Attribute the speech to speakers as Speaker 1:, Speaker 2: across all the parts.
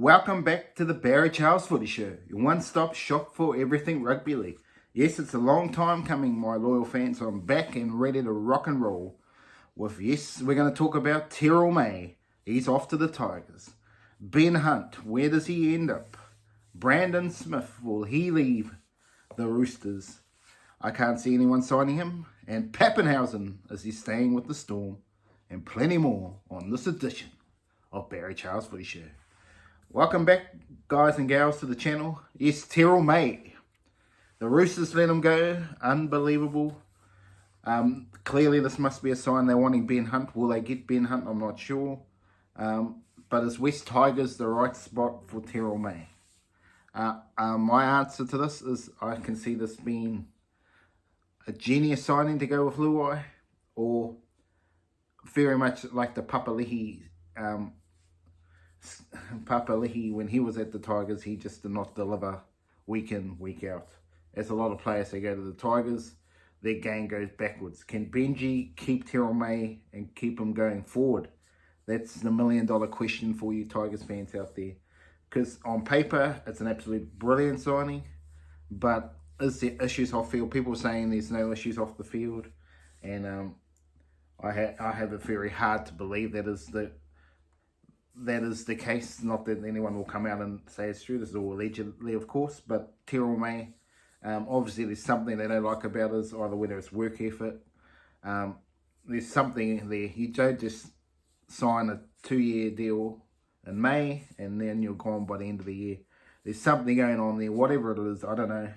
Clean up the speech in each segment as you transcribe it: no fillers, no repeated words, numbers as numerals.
Speaker 1: Welcome back to the Barry Charles Footy Show, your one-stop shop for everything rugby league. Yes, it's a long time coming, my loyal fans. I'm back and ready to rock and roll. We're going to talk about Terrell May. He's off to the Tigers. Ben Hunt, where does he end up? Brandon Smith, will he leave the Roosters? I can't see anyone signing him. And Pappenhausen, is he staying with the Storm? And plenty more on this edition of Barry Charles Footy Show. Welcome back, guys and gals, to the channel. Yes, Terrell May. The Roosters let him go. Unbelievable. Clearly, this must be a sign they're wanting Ben Hunt. Will they get Ben Hunt? I'm not sure. But is West Tigers the right spot for Terrell May? My answer to this is I can see this being a genius signing to go with Luai, or very much like the Papali'i when he was at the Tigers. He just did not deliver week in, week out. As a lot of players, they go to the Tigers, their game goes backwards. Can Benji keep Terrell May and keep him going forward? That's the $1 million question for you Tigers fans out there. Because on paper, it's an absolute brilliant signing, but is there issues off field? People are saying there's no issues off the field, and I have it very hard to believe that is the case. Not that anyone will come out and say it's true. This is all allegedly, of course. But Terrell May, obviously there's something they don't like about us, either whether it's work effort. There's something there. You don't just sign a 2-year deal in May and then you're gone by the end of the year. There's something going on there. Whatever it is, I don't know.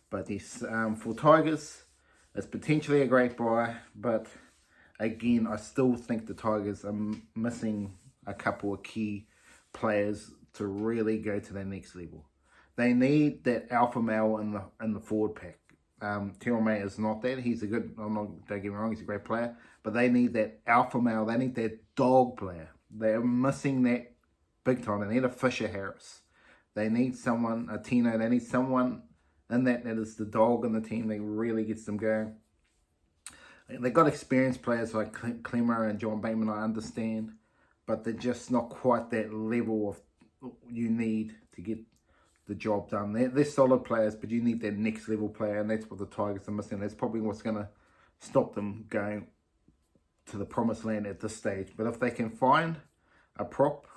Speaker 1: But this, for Tigers, it's potentially a great buy. But again, I still think the Tigers are missing a couple of key players to really go to the next level. They need that alpha male in the forward pack. Terrell May is not that. He's a good, don't get me wrong, he's a great player. But they need that alpha male. They need that dog player. They're missing that big time. They need a Fisher Harris. They need someone, a Tino. They need someone in that is the dog in the team that really gets them going. They've got experienced players like Clemmer and John Bateman, I understand. But they're just not quite that level of you need to get the job done. They're solid players, but you need that next level player, and that's what the Tigers are missing. That's probably what's going to stop them going to the promised land at this stage. But if they can find a prop,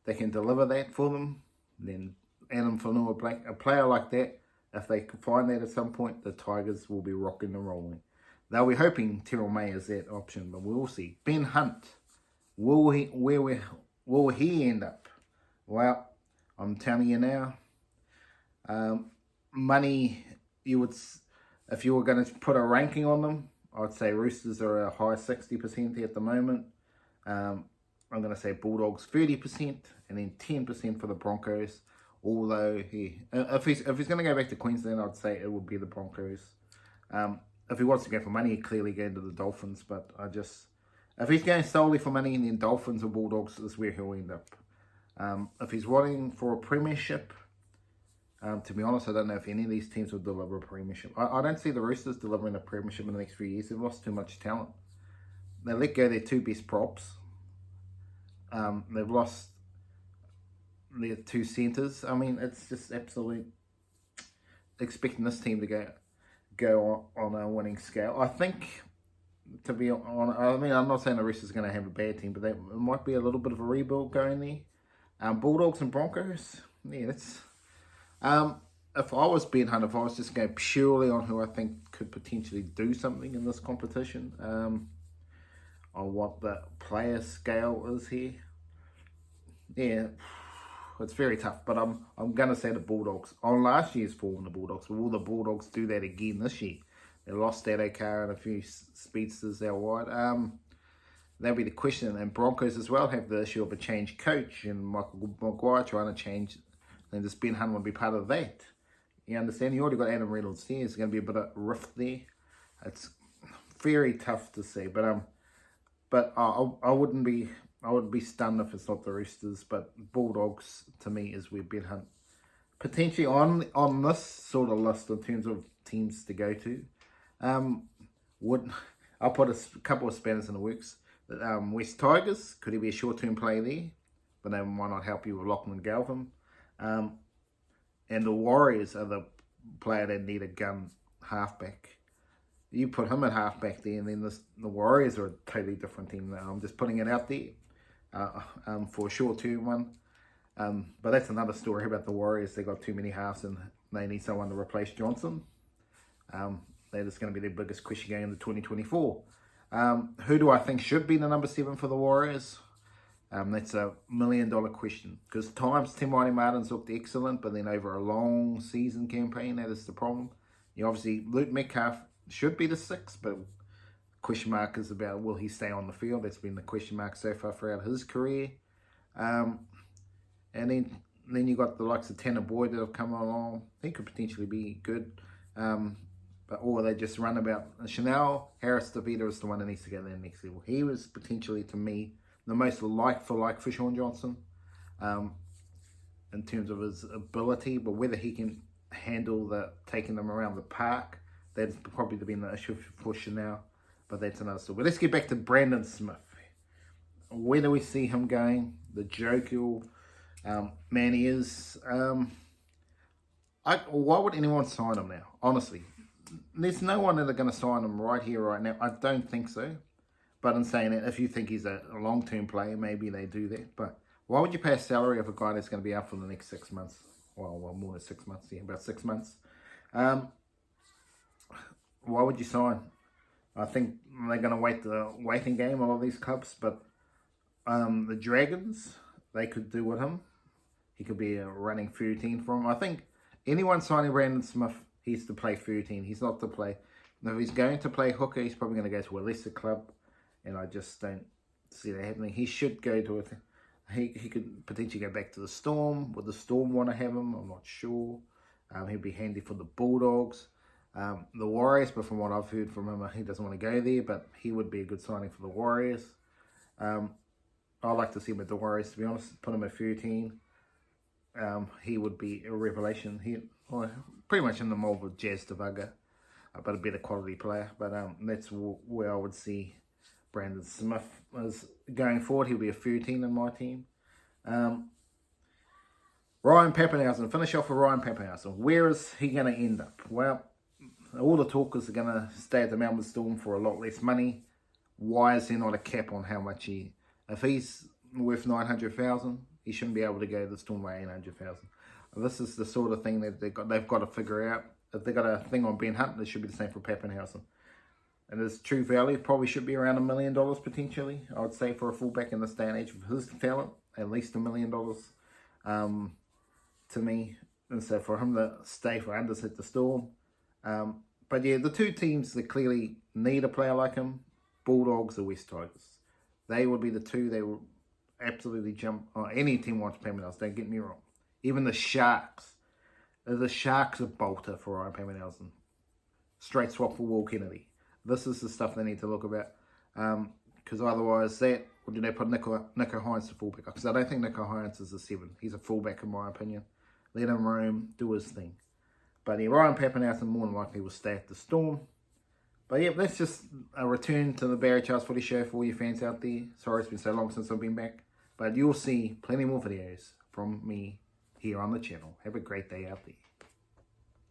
Speaker 1: they can deliver that for them, then Adam Fanua Black, a player like that, if they can find that at some point, the Tigers will be rocking and rolling. They'll be hoping Terrell May is that option, but we'll see. Ben Hunt. Will he end up? Well, I'm telling you now. Money, if you were going to put a ranking on them, I'd say Roosters are a high 60% at the moment. I'm going to say Bulldogs 30%, and then 10% for the Broncos. Although if he's going to go back to Queensland, I'd say it would be the Broncos. If he wants to go for money, he'd clearly go to the Dolphins. But if he's going solely for money, then Dolphins or Bulldogs is where he'll end up. If he's wanting for a premiership, to be honest, I don't know if any of these teams will deliver a premiership. I don't see the Roosters delivering a premiership in the next few years. They've lost too much talent. They let go their 2 best props. They've lost their 2 centres. I mean, it's just absolute expecting this team to go on a winning scale. I think, to be honest, I mean, I'm not saying the Roosters are going to have a bad team, but it might be a little bit of a rebuild going there. Bulldogs and Broncos, yeah, that's... if I was Ben Hunt, if I was just going purely on who I think could potentially do something in this competition, on what the player scale is here, yeah, it's very tough. But I'm going to say the Bulldogs. On last year's form, the Bulldogs. Will the Bulldogs do that again this year? They lost that Okar and a few speedsters out wide. That'll be the question. And Broncos as well have the issue of a changed coach and Michael Maguire trying to change. And this Ben Hunt would be part of that. You understand? You already got Adam Reynolds there. There's going to be a bit of rift there. It's very tough to say. But I wouldn't be stunned if it's not the Roosters. But Bulldogs to me is where Ben Hunt potentially on this sort of list in terms of teams to go to. I'll put a couple of spanners in the works. West Tigers, could he be a short-term play there? but they might not help you with Lachlan Galvin. And the Warriors are the player that need a gun halfback. You put him at halfback there, and then the Warriors are a totally different team now. I'm just putting it out there for a short-term one. But that's another story about the Warriors. They got too many halves, and they need someone to replace Johnson. That is going to be their biggest question going into 2024. Who do I think should be the number 7 for the Warriors? That's $1 million question. Because times Tim Martin's looked excellent, but then over a long season campaign, that is the problem. Obviously, Luke Metcalf should be the 6, but question mark is about will he stay on the field. That's been the question mark so far throughout his career. And then you got the likes of Tanner Boyd that have come along. He could potentially be good. Or they just run about. Chanel Harris-Tavita is the one that needs to go to the next level. He was potentially, to me, the most like-for-like for Sean Johnson in terms of his ability, but whether he can handle taking them around the park, that's probably been the issue for Chanel, but that's another story. But let's get back to Brandon Smith. Where do we see him going? The jovial man he is. Why would anyone sign him now? Honestly, there's no one that are going to sign him right here, right now. I don't think so. But in saying that, if you think he's a long-term player, maybe they do that. But why would you pay a salary of a guy that's going to be out for the next 6 months? Well, more than 6 months. Yeah, about 6 months. Why would you sign? I think they're going to wait the waiting game, all of these clubs. But the Dragons, they could do with him. He could be a running 13 for him. I think anyone signing Brandon Smith, he's to play 13. He's not to play. If he's going to play hooker, he's probably going to go to a lesser club. And I just don't see that happening. He should go to it. He could potentially go back to the Storm. Would the Storm want to have him? I'm not sure. He'd be handy for the Bulldogs. The Warriors, but from what I've heard from him, he doesn't want to go there, but he would be a good signing for the Warriors. I'd like to see him at the Warriors, to be honest. Put him at 13. He would be a revelation. Pretty much in the mold of Jazz Tavaga, but a better quality player. But that's where I would see Brandon Smith is going forward. He'll be a 13 in my team. Ryan Papenhuyzen. Finish off with Ryan Papenhuyzen. Where is he going to end up? Well, all the talkers are going to stay at the Melbourne Storm for a lot less money. Why is there not a cap on how much he... If he's worth 900,000, he shouldn't be able to go to the Storm by 800,000. This is the sort of thing that they've got to figure out. If they got a thing on Ben Hunt, it should be the same for Papenhuyzen. And his true value probably should be around $1 million potentially. I would say for a fullback in this day and age with his talent, at least $1 million to me. And so for him to stay for unders at the Storm. But yeah, the two teams that clearly need a player like him, Bulldogs or West Tigers. They would be the two. They will absolutely jump. Any team wants Papenhuyzen, don't get me wrong. Even the Sharks. The Sharks are bolter for Ryan Papenhuyzen. Straight swap for Will Kennedy. This is the stuff they need to look about. Because otherwise, or do they put Nico Hines to fullback? Because I don't think Nico Hines is a 7. He's a fullback in my opinion. Let him roam, do his thing. But yeah, Ryan Papenhuyzen more than likely will stay at the Storm. But yeah, that's just a return to the Barry Charles Footy Show for all you fans out there. Sorry it's been so long since I've been back. But you'll see plenty more videos from me here on the channel. Have a great day out there.